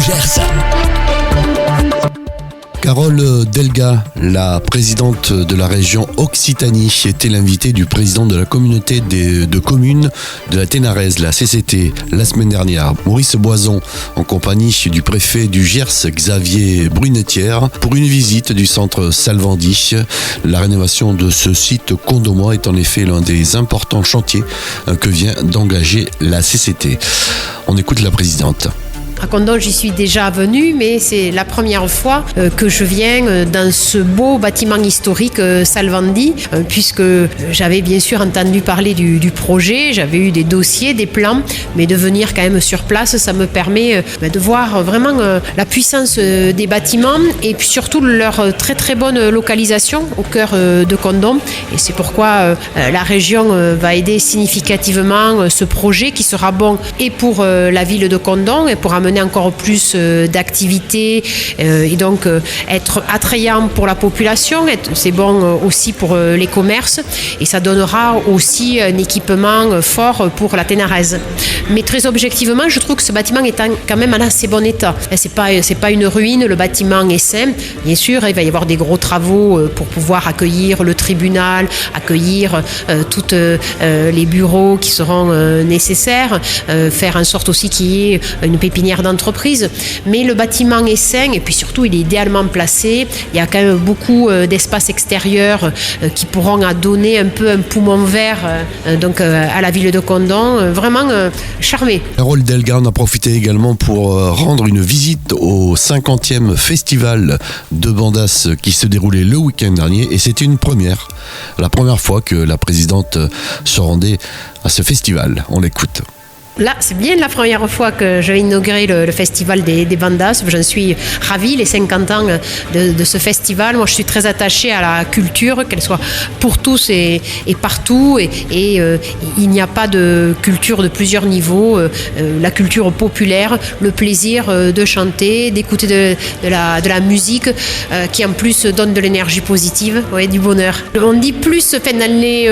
Gers. Carole Delga, la présidente de la région Occitanie, était l'invitée du président de la communauté de communes de la Ténarèze, la CCT, la semaine dernière. Maurice Boison, en compagnie du préfet du Gers, Xavier Brunetière, pour une visite du centre Salvandy. La rénovation de ce site condomois est en effet l'un des importants chantiers que vient d'engager la CCT. On écoute la présidente. À Condom, j'y suis déjà venue, mais c'est la première fois que je viens dans ce beau bâtiment historique Salvandy, puisque j'avais bien sûr entendu parler du projet, j'avais eu des dossiers, des plans, mais de venir quand même sur place, ça me permet de voir vraiment la puissance des bâtiments et puis surtout leur très très bonne localisation au cœur de Condom. Et c'est pourquoi la région va aider significativement ce projet qui sera bon et pour la ville de Condom et pour amener encore plus d'activités et donc être attrayant pour la population. C'est bon aussi pour les commerces et ça donnera aussi un équipement fort pour la Ténarèze. Mais très objectivement, je trouve que ce bâtiment est quand même en assez bon état. C'est pas une ruine, le bâtiment est sain. Bien sûr, il va y avoir des gros travaux pour pouvoir accueillir le tribunal, accueillir tous les bureaux qui seront nécessaires, faire en sorte aussi qu'il y ait une pépinière d'entreprise. Mais le bâtiment est sain et puis surtout, il est idéalement placé. Il y a quand même beaucoup d'espaces extérieurs qui pourront donner un peu un poumon vert donc à la ville de Condom. Vraiment charmé. Carole Delga en a profité également pour rendre une visite au 50e festival de Bandas qui se déroulait le week-end dernier et c'était une première. La première fois que la présidente se rendait à ce festival. On l'écoute. Là, c'est bien la première fois que je vais inaugurer le festival des Bandas. J'en suis ravie, les 50 ans de ce festival. Moi, je suis très attachée à la culture, qu'elle soit pour tous et partout. Et il n'y a pas de culture de plusieurs niveaux. La culture populaire, le plaisir de chanter, d'écouter de la musique qui en plus donne de l'énergie positive, du bonheur. On dit plus, dans les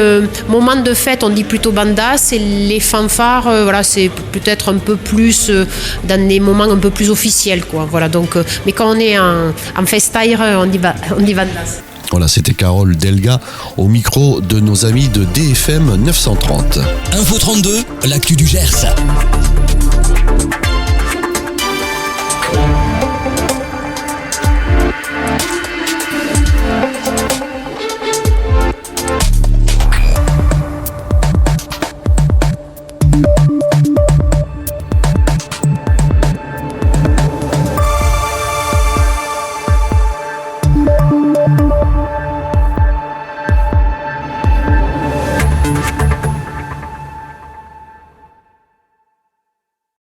moments de fête, on dit plutôt Bandas et les fanfares, c'est peut-être un peu plus dans des moments un peu plus officiels, quoi. Voilà, donc, mais quand on est en festaire, on dit Bandas. Voilà, c'était Carole Delga au micro de nos amis de DFM 930. Info 32, l'actu du Gers.